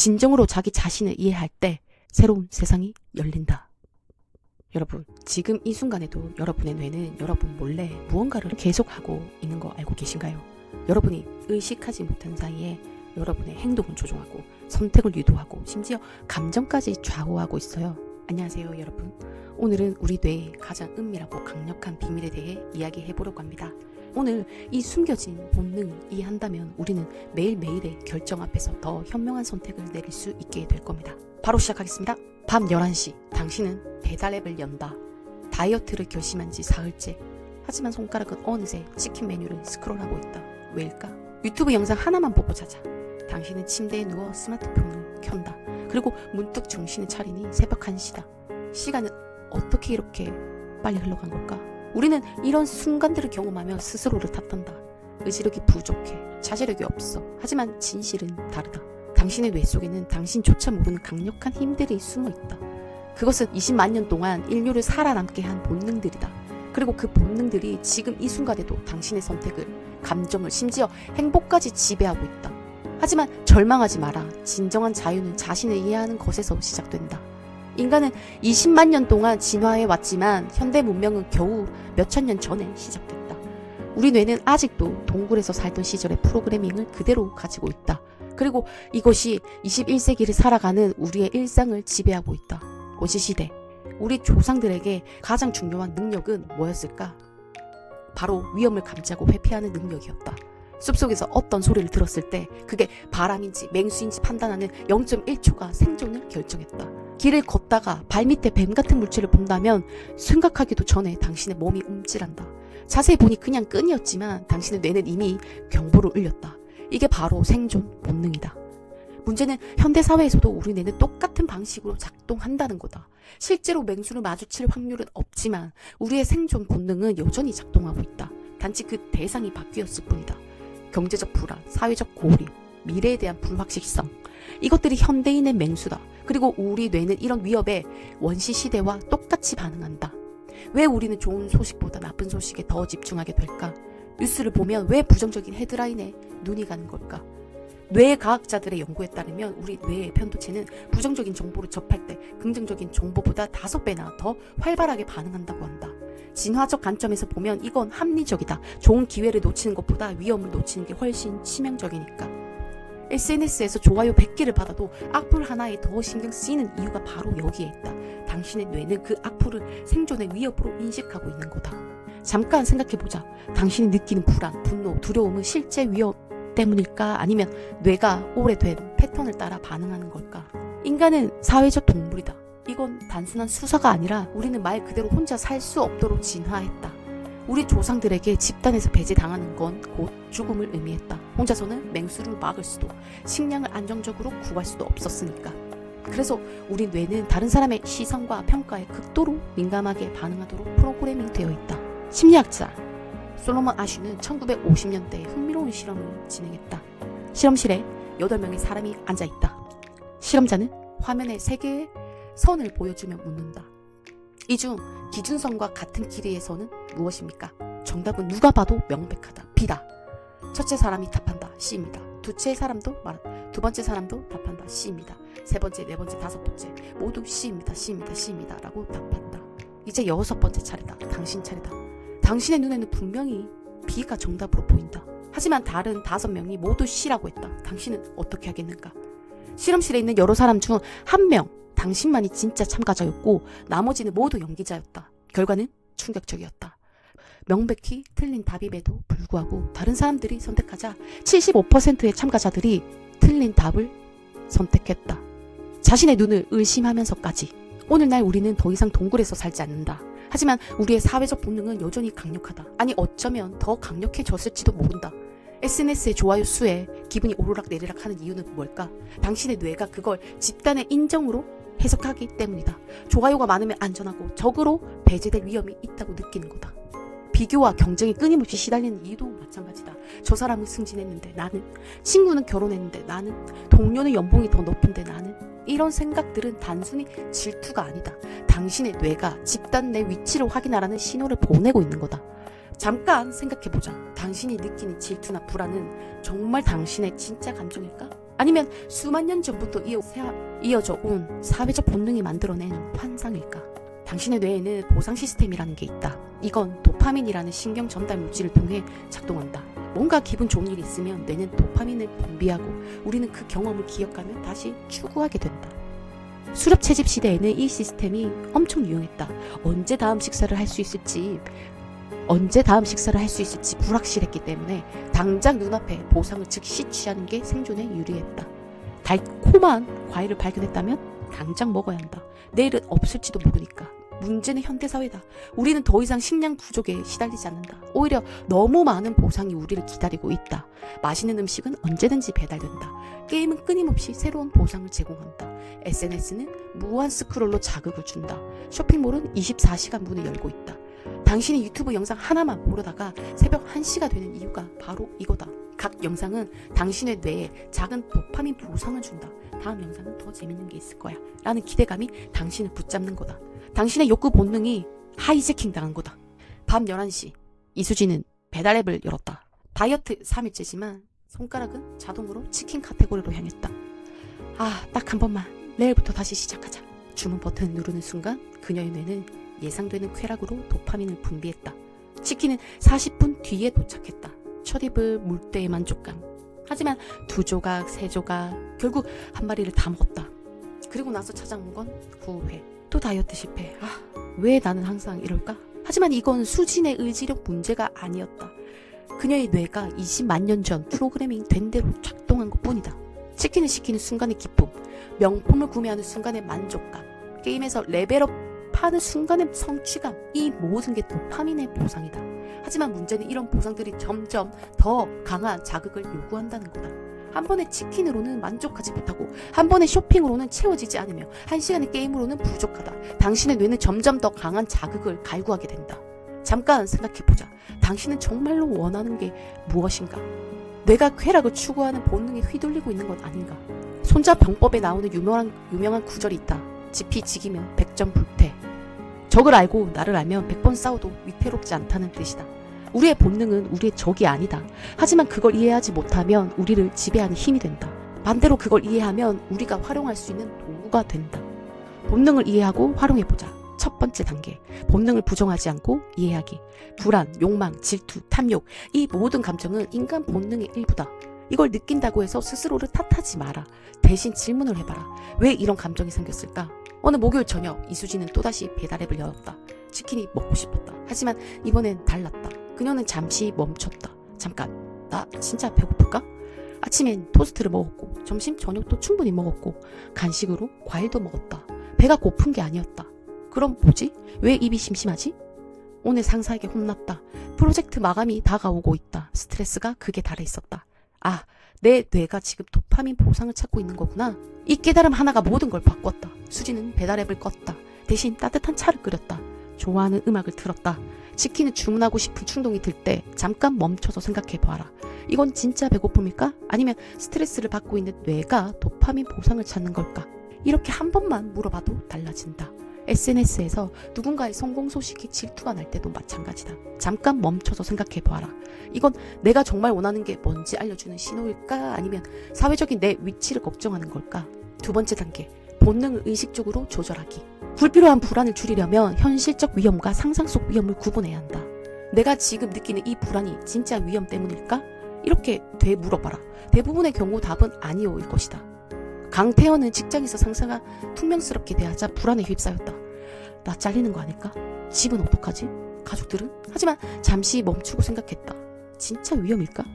진정으로 자기 자신을 이해할 때 새로운 세상이 열린다. 여러분, 지금 이 순간에도 여러분의 뇌는 여러분 몰래 무언가를 계속하고 있는 거 알고 계신가요? 여러분이 의식하지 못한 사이에 여러분의 행동을 조종하고 선택을 유도하고 심지어 감정까지 좌우하고 있어요. 안녕하세요, 여러분. 오늘은 우리 뇌의 가장 은밀하고 강력한 비밀에 대해 이야기해보려고 합니다. 오늘 이 숨겨진 본능을 이해한다면 우리는 매일매일의 결정 앞에서 더 현명한 선택을 내릴 수 있게 될 겁니다. 바로 시작하겠습니다. 밤 11시, 당신은 배달 앱을 연다. 다이어트를 결심한 지 사흘째. 하지만 손가락은 어느새 치킨 메뉴를 스크롤하고 있다. 왜일까? 유튜브 영상 하나만 보고 자자. 당신은 침대에 누워 스마트폰을 켠다. 그리고 문득 정신을 차리니 새벽 1시다. 시간은 어떻게 이렇게 빨리 흘러간 걸까? 우리는 이런 순간들을 경험하며 스스로를 탓한다. 의지력이 부족해. 자제력이 없어. 하지만 진실은 다르다. 당신의 뇌 속에는 당신조차 모르는 강력한 힘들이 숨어 있다. 그것은 20만 년 동안 인류를 살아남게 한 본능들이다. 그리고 그 본능들이 지금 이 순간에도 당신의 선택을, 감정을, 심지어 행복까지 지배하고 있다. 하지만 절망하지 마라. 진정한 자유는 자신을 이해하는 것에서 시작된다. 인간은 20만 년 동안 진화해 왔지만 현대 문명은 겨우 몇천 년 전에 시작됐다. 우리 뇌는 아직도 동굴에서 살던 시절의 프로그래밍을 그대로 가지고 있다. 그리고 이것이 21세기를 살아가는 우리의 일상을 지배하고 있다. 원시시대, 우리 조상들에게 가장 중요한 능력은 뭐였을까? 바로 위험을 감지하고 회피하는 능력이었다. 숲속에서 어떤 소리를 들었을 때 그게 바람인지 맹수인지 판단하는 0.1초가 생존을 결정했다. 길을 걷다가 발밑에 뱀 같은 물체를 본다면 생각하기도 전에 당신의 몸이 움찔한다. 자세히 보니 그냥 끈이었지만 당신의 뇌는 이미 경보를 울렸다. 이게 바로 생존 본능이다. 문제는 현대사회에서도 우리 뇌는 똑같은 방식으로 작동한다는 거다. 실제로 맹수를 마주칠 확률은 없지만 우리의 생존 본능은 여전히 작동하고 있다. 단지 그 대상이 바뀌었을 뿐이다. 경제적 불안, 사회적 고립, 미래에 대한 불확실성, 이것들이 현대인의 맹수다. 그리고 우리 뇌는 이런 위협에 원시시대와 똑같이 반응한다. 왜 우리는 좋은 소식보다 나쁜 소식에 더 집중하게 될까? 뉴스를 보면 왜 부정적인 헤드라인에 눈이 가는 걸까? 뇌과학자들의 연구에 따르면 우리 뇌의 편도체는 부정적인 정보를 접할 때 긍정적인 정보보다 5배나 더 활발하게 반응한다고 한다. 진화적 관점에서 보면 이건 합리적이다. 좋은 기회를 놓치는 것보다 위험을 놓치는 게 훨씬 치명적이니까. SNS에서 좋아요 100개를 받아도 악플 하나에 더 신경 쓰이는 이유가 바로 여기에 있다. 당신의 뇌는 그 악플을 생존의 위협으로 인식하고 있는 거다. 잠깐 생각해보자. 당신이 느끼는 불안, 분노, 두려움은 실제 위협 때문일까? 아니면 뇌가 오래된 패턴을 따라 반응하는 걸까? 인간은 사회적 동물이다. 이건 단순한 수사가 아니라 우리는 말 그대로 혼자 살 수 없도록 진화했다. 우리 조상들에게 집단에서 배제당하는 건 곧 죽음을 의미했다. 혼자서는 맹수를 막을 수도, 식량을 안정적으로 구할 수도 없었으니까. 그래서 우리 뇌는 다른 사람의 시선과 평가에 극도로 민감하게 반응하도록 프로그래밍 되어 있다. 심리학자 솔로몬 아슈는 1950년대에 흥미로운 실험을 진행했다. 실험실에 8명의 사람이 앉아있다. 실험자는 화면에 3개의 선을 보여주며 묻는다. 이 중 기준선과 같은 길이의 선은 무엇입니까? 정답은 누가 봐도 명백하다. B다. 첫째 사람이 답한다. C입니다. 두째 사람도 말한다. 두 번째 사람도 답한다. C입니다. 세 번째, 네 번째, 다섯 번째 모두 C입니다. C입니다. C입니다. 라고 답한다. 이제 6번째 차례다. 당신 차례다. 당신의 눈에는 분명히 B가 정답으로 보인다. 하지만 다른 5명이 모두 C라고 했다. 당신은 어떻게 하겠는가? 실험실에 있는 여러 사람 중 1명, 당신만이 진짜 참가자였고 나머지는 모두 연기자였다. 결과는 충격적이었다. 명백히 틀린 답임에도 불구하고 다른 사람들이 선택하자 75%의 참가자들이 틀린 답을 선택했다. 자신의 눈을 의심하면서까지. 오늘날 우리는 더 이상 동굴에서 살지 않는다. 하지만 우리의 사회적 본능은 여전히 강력하다. 아니 어쩌면 더 강력해졌을지도 모른다. SNS의 좋아요 수에 기분이 오르락 내리락 하는 이유는 뭘까? 당신의 뇌가 그걸 집단의 인정으로 해석하기 때문이다. 좋아요가 많으면 안전하고 적으로 배제될 위험이 있다고 느끼는 거다. 비교와 경쟁에 끊임없이 시달리는 이유도 마찬가지다. 저 사람은 승진했는데 나는, 친구는 결혼했는데 나는, 동료는 연봉이 더 높은데 나는. 이런 생각들은 단순히 질투가 아니다. 당신의 뇌가 집단 내 위치를 확인하라는 신호를 보내고 있는 거다. 잠깐 생각해보자. 당신이 느끼는 질투나 불안은 정말 당신의 진짜 감정일까? 아니면 수만 년 전부터 이어져 온 사회적 본능이 만들어낸 환상일까? 당신의 뇌에는 보상 시스템이라는 게 있다. 이건 도파민이라는 신경 전달 물질을 통해 작동한다. 뭔가 기분 좋은 일이 있으면 뇌는 도파민을 분비하고 우리는 그 경험을 기억하며 다시 추구하게 된다. 수렵 채집 시대에는 이 시스템이 엄청 유용했다. 언제 다음 식사를 할 수 있을지 불확실했기 때문에 당장 눈앞에 보상을 즉시 취하는 게 생존에 유리했다. 달콤한 과일을 발견했다면 당장 먹어야 한다. 내일은 없을지도 모르니까. 문제는 현대사회다. 우리는 더 이상 식량 부족에 시달리지 않는다. 오히려 너무 많은 보상이 우리를 기다리고 있다. 맛있는 음식은 언제든지 배달된다. 게임은 끊임없이 새로운 보상을 제공한다. SNS는 무한 스크롤로 자극을 준다. 쇼핑몰은 24시간 문을 열고 있다. 당신이 유튜브 영상 하나만 보려다가 새벽 1시가 되는 이유가 바로 이거다. 각 영상은 당신의 뇌에 작은 도파민 보상을 준다. 다음 영상은 더 재밌는 게 있을 거야 라는 기대감이 당신을 붙잡는 거다. 당신의 욕구 본능이 하이제킹 당한 거다. 밤 11시 이수지는 배달 앱을 열었다. 다이어트 3일째지만 손가락은 자동으로 치킨 카테고리로 향했다. 딱 한 번만. 내일부터 다시 시작하자. 주문 버튼을 누르는 순간 그녀의 뇌는 예상되는 쾌락으로 도파민을 분비했다. 치킨은 40분 뒤에 도착했다. 첫 입을 물 때의 만족감. 하지만 2조각, 3조각, 결국 한 마리를 다 먹었다. 그리고 나서 찾아온 건 후회. 또 다이어트 실패. 왜 나는 항상 이럴까? 하지만 이건 수진의 의지력 문제가 아니었다. 그녀의 뇌가 20만 년 전 프로그래밍 된 대로 작동한 것뿐이다. 치킨을 시키는 순간의 기쁨, 명품을 구매하는 순간의 만족감, 게임에서 레벨업 하는 순간의 성취감, 이 모든 게 도파민의 보상이다. 하지만 문제는 이런 보상들이 점점 더 강한 자극을 요구한다는 거다. 한 번의 치킨으로는 만족하지 못하고 한 번의 쇼핑으로는 채워지지 않으며 한 시간의 게임으로는 부족하다. 당신의 뇌는 점점 더 강한 자극을 갈구하게 된다. 잠깐 생각해보자. 당신은 정말로 원하는 게 무엇인가? 뇌가 쾌락을 추구하는 본능에 휘둘리고 있는 건 아닌가? 손자병법에 나오는 유명한 구절이 있다. 지피지기면 100점 불태. 적을 알고 나를 알면 100번 싸워도 위태롭지 않다는 뜻이다. 우리의 본능은 우리의 적이 아니다. 하지만 그걸 이해하지 못하면 우리를 지배하는 힘이 된다. 반대로 그걸 이해하면 우리가 활용할 수 있는 도구가 된다. 본능을 이해하고 활용해보자. 첫 번째 단계, 본능을 부정하지 않고 이해하기. 불안, 욕망, 질투, 탐욕, 이 모든 감정은 인간 본능의 일부다. 이걸 느낀다고 해서 스스로를 탓하지 마라. 대신 질문을 해봐라. 왜 이런 감정이 생겼을까? 어느 목요일 저녁 이수지는 또다시 배달앱을 열었다. 치킨이 먹고 싶었다. 하지만 이번엔 달랐다. 그녀는 잠시 멈췄다. 잠깐, 나 진짜 배고플까? 아침엔 토스트를 먹었고 점심 저녁도 충분히 먹었고 간식으로 과일도 먹었다. 배가 고픈 게 아니었다. 그럼 뭐지? 왜 입이 심심하지? 오늘 상사에게 혼났다. 프로젝트 마감이 다가오고 있다. 스트레스가 극에 달해 있었다. 내 뇌가 지금 도파민 보상을 찾고 있는 거구나. 이 깨달음 하나가 모든 걸 바꿨다. 수지는 배달앱을 껐다. 대신 따뜻한 차를 끓였다. 좋아하는 음악을 틀었다. 치킨을 주문하고 싶은 충동이 들 때 잠깐 멈춰서 생각해봐라. 이건 진짜 배고픔일까? 아니면 스트레스를 받고 있는 뇌가 도파민 보상을 찾는 걸까? 이렇게 한 번만 물어봐도 달라진다. SNS에서 누군가의 성공 소식이 질투가 날 때도 마찬가지다. 잠깐 멈춰서 생각해봐라. 이건 내가 정말 원하는 게 뭔지 알려주는 신호일까? 아니면 사회적인 내 위치를 걱정하는 걸까? 두 번째 단계, 본능을 의식적으로 조절하기. 불필요한 불안을 줄이려면 현실적 위험과 상상 속 위험을 구분해야 한다. 내가 지금 느끼는 이 불안이 진짜 위험 때문일까? 이렇게 되물어봐라. 대부분의 경우 답은 아니오일 것이다. 강태현은 직장에서 상사가 퉁명스럽게 대하자 불안에 휩싸였다. 나 잘리는 거 아닐까? 집은 어떡하지? 가족들은? 하지만 잠시 멈추고 생각했다. 진짜 위험일까?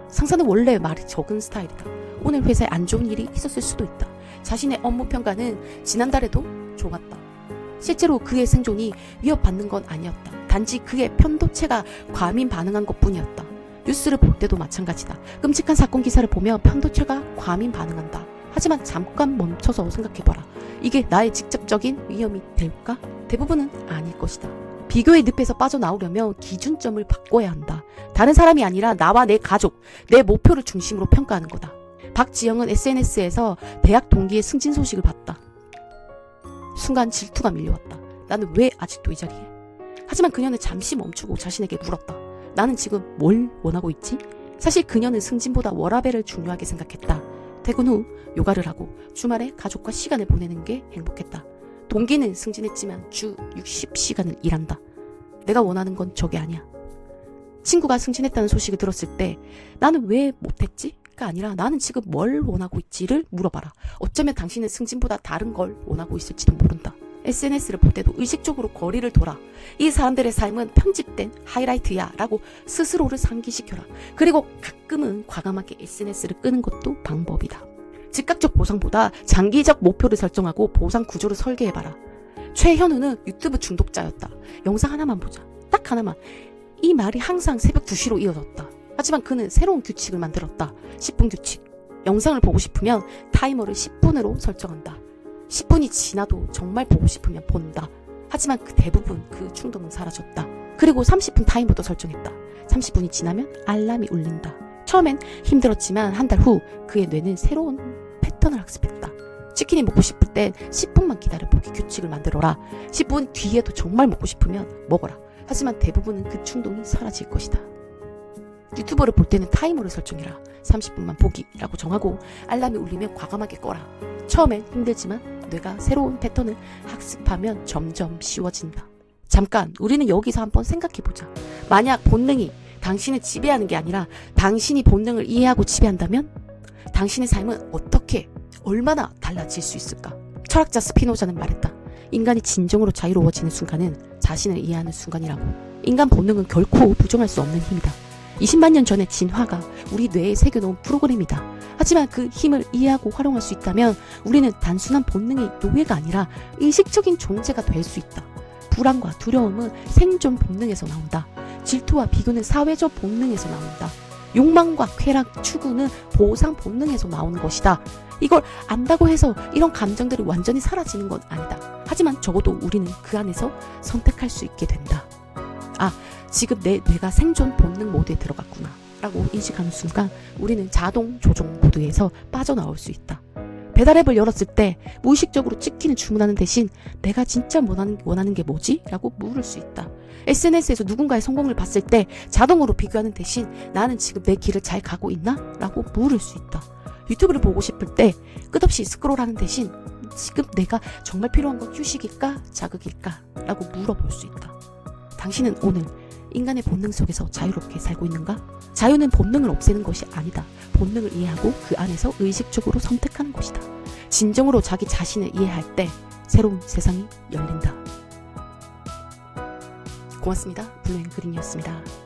상사는 원래 말이 적은 스타일이다. 오늘 회사에 안 좋은 일이 있었을 수도 있다. 자신의 업무 평가는 지난달에도 좋았다. 실제로 그의 생존이 위협받는 건 아니었다. 단지 그의 편도체가 과민 반응한 것뿐이었다. 뉴스를 볼 때도 마찬가지다. 끔찍한 사건 기사를 보면 편도체가 과민 반응한다. 하지만 잠깐 멈춰서 생각해봐라. 이게 나의 직접적인 위험이 될까? 대부분은 아닐 것이다. 비교의 늪에서 빠져나오려면 기준점을 바꿔야 한다. 다른 사람이 아니라 나와 내 가족, 내 목표를 중심으로 평가하는 거다. 박지영은 SNS에서 대학 동기의 승진 소식을 봤다. 순간 질투가 밀려왔다. 나는 왜 아직도 이 자리에? 하지만 그녀는 잠시 멈추고 자신에게 물었다. 나는 지금 뭘 원하고 있지? 사실 그녀는 승진보다 워라밸을 중요하게 생각했다. 퇴근 후 요가를 하고 주말에 가족과 시간을 보내는 게 행복했다. 동기는 승진했지만 주 60시간을 일한다. 내가 원하는 건 저게 아니야. 친구가 승진했다는 소식을 들었을 때 나는 왜 못했지? 가 아니라 나는 지금 뭘 원하고 있지를 물어봐라. 어쩌면 당신은 승진보다 다른 걸 원하고 있을지도 모른다. SNS를 볼 때도 의식적으로 거리를 둬라. 이 사람들의 삶은 편집된 하이라이트야 라고 스스로를 상기시켜라. 그리고 가끔은 과감하게 SNS를 끄는 것도 방법이다. 즉각적 보상보다 장기적 목표를 설정하고 보상 구조를 설계해봐라. 최현우는 유튜브 중독자였다. 영상 하나만 보자. 딱 하나만. 이 말이 항상 새벽 2시로 이어졌다. 하지만 그는 새로운 규칙을 만들었다. 10분 규칙. 영상을 보고 싶으면 타이머를 10분으로 설정한다. 10분이 지나도 정말 보고 싶으면 본다. 하지만 대부분 그 충동은 사라졌다. 그리고 30분 타이머도 설정했다. 30분이 지나면 알람이 울린다. 처음엔 힘들었지만 한 달 후 그의 뇌는 새로운 패턴을 학습했다. 치킨이 먹고 싶을 땐 10분만 기다려보기 규칙을 만들어라. 10분 뒤에도 정말 먹고 싶으면 먹어라. 하지만 대부분은 그 충동이 사라질 것이다. 유튜버를 볼 때는 타이머를 설정해라. 30분만 보기라고 정하고 알람이 울리면 과감하게 꺼라. 처음엔 힘들지만 뇌가 새로운 패턴을 학습하면 점점 쉬워진다. 잠깐 우리는 여기서 한번 생각해보자. 만약 본능이 당신을 지배하는 게 아니라 당신이 본능을 이해하고 지배한다면 당신의 삶은 어떻게 얼마나 달라질 수 있을까? 철학자 스피노자는 말했다. 인간이 진정으로 자유로워지는 순간은 자신을 이해하는 순간이라고. 인간 본능은 결코 부정할 수 없는 힘이다. 20만 년 전에 진화가 우리 뇌에 새겨놓은 프로그램이다. 하지만 그 힘을 이해하고 활용할 수 있다면 우리는 단순한 본능의 노예가 아니라 의식적인 존재가 될 수 있다. 불안과 두려움은 생존 본능에서 나온다. 질투와 비교는 사회적 본능에서 나온다. 욕망과 쾌락, 추구는 보상 본능에서 나오는 것이다. 이걸 안다고 해서 이런 감정들이 완전히 사라지는 건 아니다. 하지만 적어도 우리는 그 안에서 선택할 수 있게 된다. 지금 내 뇌가 생존 본능 모드에 들어갔구나 라고 인식하는 순간 우리는 자동 조종 모드에서 빠져나올 수 있다. 배달앱을 열었을 때 무의식적으로 치킨을 주문하는 대신 내가 진짜 원하는 게 뭐지? 라고 물을 수 있다. SNS에서 누군가의 성공을 봤을 때 자동으로 비교하는 대신 나는 지금 내 길을 잘 가고 있나? 라고 물을 수 있다. 유튜브를 보고 싶을 때 끝없이 스크롤하는 대신 지금 내가 정말 필요한 건 휴식일까? 자극일까? 라고 물어볼 수 있다. 당신은 오늘 인간의 본능 속에서 자유롭게 살고 있는가? 자유는 본능을 없애는 것이 아니다. 본능을 이해하고 그 안에서 의식적으로 선택하는 것이다. 진정으로 자기 자신을 이해할 때 새로운 세상이 열린다. 고맙습니다. 블루앤그린이었습니다.